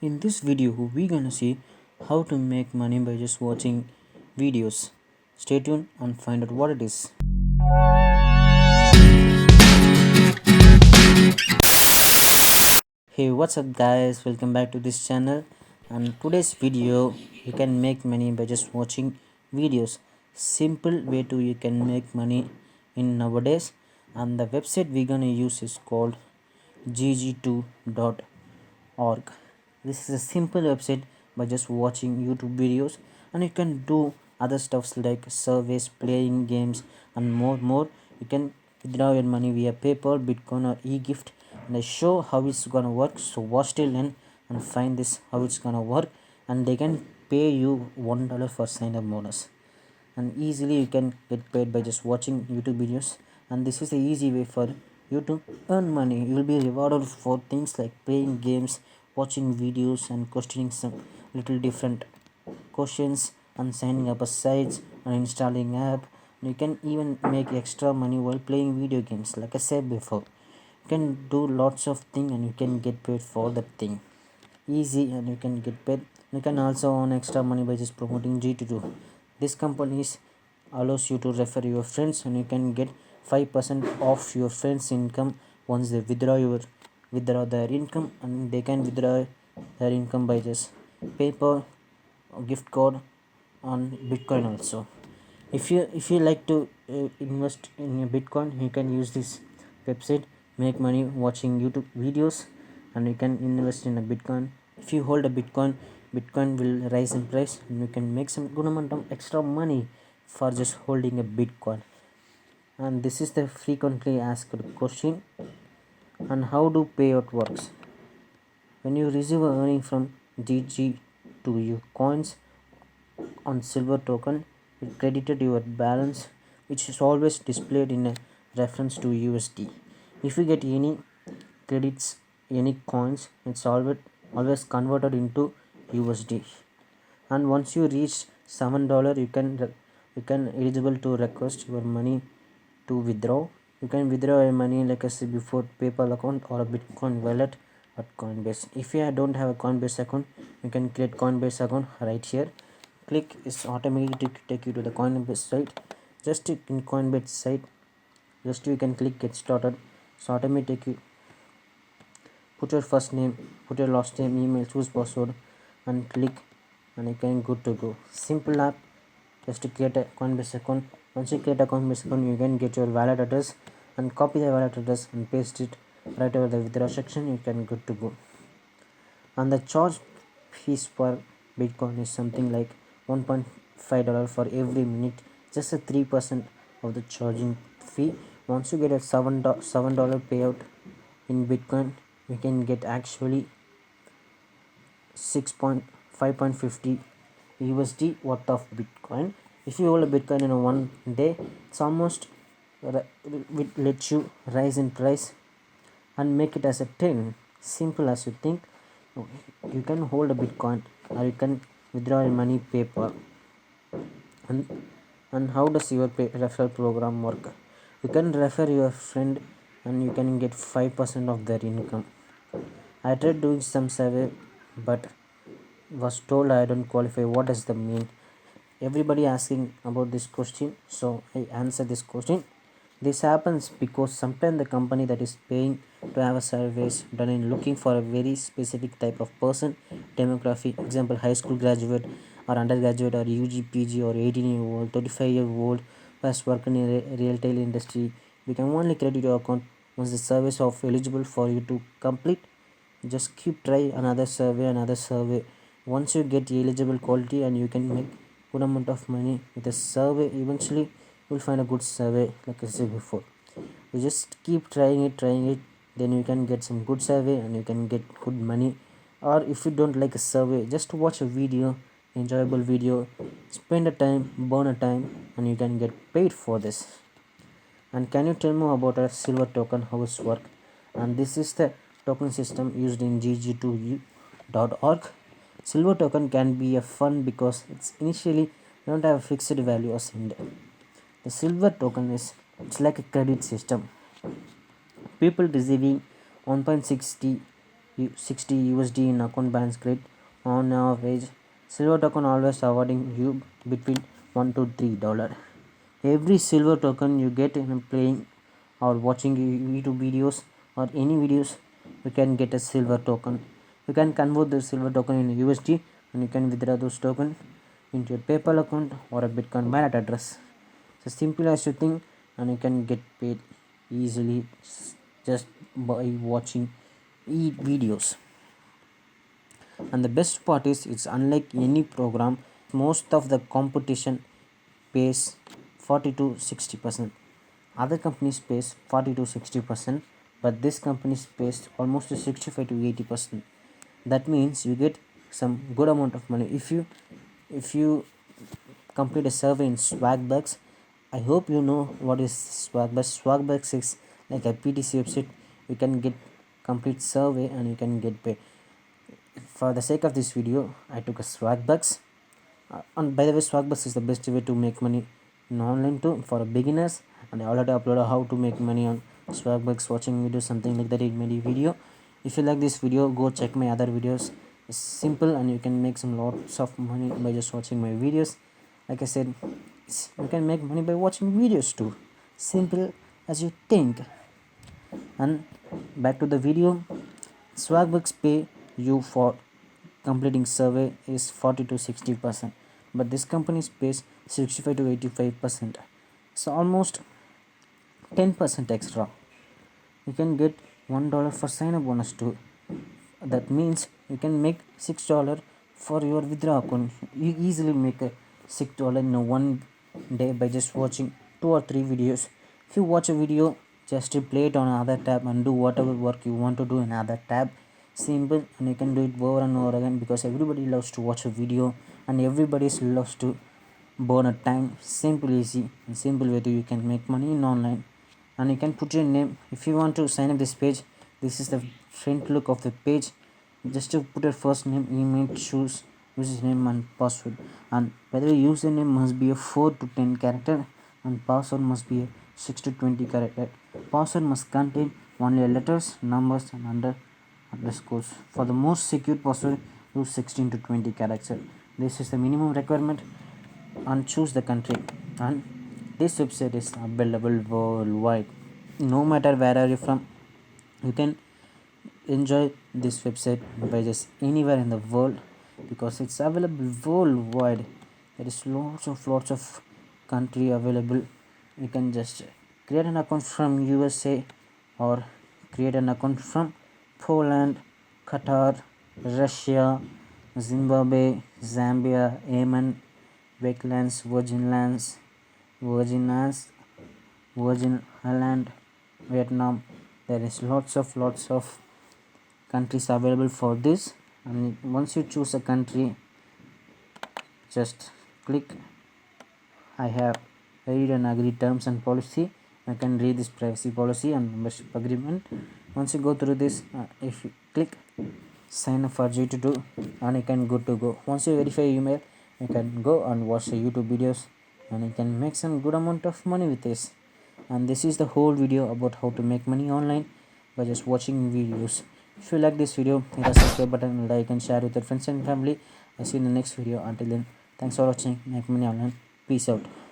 In this video, we're gonna see how to make money by just watching videos. Stay tuned and find out what it is. Hey, what's up, guys? Welcome back to this channel. And today's video, you can make money by just watching videos. Simple way to you can make money in nowadays. And the website we're gonna use is called gg2.org. This is a simple website by just watching YouTube videos, and you can do other stuffs like surveys, playing games, and more. You can withdraw your money via PayPal, Bitcoin, or e-gift, and I show how it's gonna work. So watch till end and find this how it's gonna work, and they can pay you $1 for sign up bonus, and easily you can get paid by just watching YouTube videos. And this is the easy way for you to earn money. You will be rewarded for things like playing games, watching videos, and questioning some little different questions, and signing up a sites and installing app. You can even make extra money while playing video games. Like I said before, you can do lots of things and you can get paid for that thing easy, and you can get paid. You can also earn extra money by just promoting G2. This companies allows you to refer your friends, and you can get 5% off your friends income once they withdraw their income, and they can withdraw their income by just PayPal, gift card, on Bitcoin also. If you like to invest in a Bitcoin, you can use this website, make money watching YouTube videos, and you can invest in a Bitcoin. If you hold a Bitcoin will rise in price, and you can make some good amount of extra money for just holding a Bitcoin. And this is the frequently asked question. And how do payout works? When you receive a earning from GG to you coins on silver token, it credited your balance, which is always displayed in a reference to USD. If you get any credits, any coins, it's always converted into USD. And once you reach $7, you can eligible to request your money to withdraw. You can withdraw your money, like I said before, PayPal account or a Bitcoin wallet at Coinbase. If you don't have a Coinbase account, you can create Coinbase account right here. Click is automatically take you to the Coinbase site. Just in Coinbase site, just you can click get started. So automatically take you, put your first name, put your last name, email, choose password, and click, and you can good to go. Simple app. Just to create a Coinbase account. Once you create a Coinbase account, you can get your wallet address and copy the wallet address and paste it right over the withdraw section. You can good to go. And the charge fees per Bitcoin is something like $1.5 for every minute, just a 3% of the charging fee. Once you get a $7 payout in Bitcoin, you can get actually 6.5.50 USD worth of Bitcoin. If you hold a Bitcoin in a one day, it's almost will let you rise in price and make it as a 10. Simple as you think. You can hold a Bitcoin, or you can withdraw your money PayPal. And how does your referral program work? You can refer your friend, and you can get 5% of their income. I tried doing some survey, but was told I don't qualify. What does that mean? Everybody asking about this question, so I answer this question. This happens because sometimes the company that is paying to have a surveys done in looking for a very specific type of person, demography, example high school graduate or undergraduate or UG, PG, or 18-year-old, 35-year-old who has worked in a retail industry. We can only credit your account once the surveys are eligible for you to complete. Just keep try another survey. Once you get eligible quality, and you can make good amount of money with a survey, eventually you'll find a good survey. Like I said before, you just keep trying it, then you can get some good survey and you can get good money. Or if you don't like a survey, just watch a video, enjoyable video, spend a time, burn a time, and you can get paid for this. And can you tell me about a silver token, how it's work? And this is the token system used in gg2.org. Silver token can be a fun because it's initially don't have a fixed value assigned. The silver token it's like a credit system. People receiving 1.60 60 USD in account balance credit on average. Silver token always awarding you between $1 to $3. Every silver token you get in playing or watching YouTube videos or any videos, you can get a silver token. You can convert the silver token in USD and you can withdraw those tokens into your PayPal account or a Bitcoin wallet address. It's as simple as you think, and you can get paid easily just by watching videos. And the best part is, it's unlike any program. Most of the competition pays 40 to 60%. Other companies pays 40 to 60%, but this company pays almost 65 to 80%. That means you get some good amount of money if you complete a survey in Swagbucks. I hope you know what is Swagbucks. Swagbucks is like a PTC website. You can get complete survey and you can get paid. For the sake of this video, I took a Swagbucks. And by the way, Swagbucks is the best way to make money in online too for beginners. And I already uploaded how to make money on Swagbucks, watching videos, something like that in my video. If you like this video, go check my other videos. It's simple and you can make some lots of money by just watching my videos. Like I said, you can make money by watching videos too. Simple as you think. And back to the video, Swagbucks pay you for completing survey is 40 to 60%, but this company pays 65 to 85%. So almost 10% extra. You can get $1 for sign up bonus too. That means you can make $6 for your withdraw account. You easily make a $6 in a one day by just watching 2 or 3 videos. If you watch a video, just play it on another tab and do whatever work you want to do in another tab. Simple, and you can do it over and over again, because everybody loves to watch a video and everybody loves to burn a time. Simple, easy and simple way to you can make money in online. And you can put your name. If you want to sign up this page, this is the front look of the page. Just to put your first name, email, choose username and password. And by the way, username must be a 4 to 10 character and password must be a 6 to 20 character. Password must contain only letters, numbers and underscores. For the most secure password, use 16 to 20 characters. This is the minimum requirement. And choose the country. And this website is available worldwide. No matter where are you from, you can enjoy this website by just anywhere in the world, because it's available worldwide. There is lots of country available. You can just create an account from USA or create an account from Poland, Qatar, Russia, Zimbabwe, Zambia, Yemen, Wakelands, Virgin Island, Vietnam. There is lots of countries available for this. And once you choose a country, just click I have read and agree terms and policy. I can read this privacy policy and membership agreement. Once you go through this, if you click sign up for G2, and you can good to go. Once you verify your email, you can go and watch the YouTube videos and you can make some good amount of money with this. And this is the whole video about how to make money online by just watching videos. If you like this video, hit the subscribe button, like and share with your friends and family. I see you in the next video. Until then, thanks for watching. Make money online. Peace out.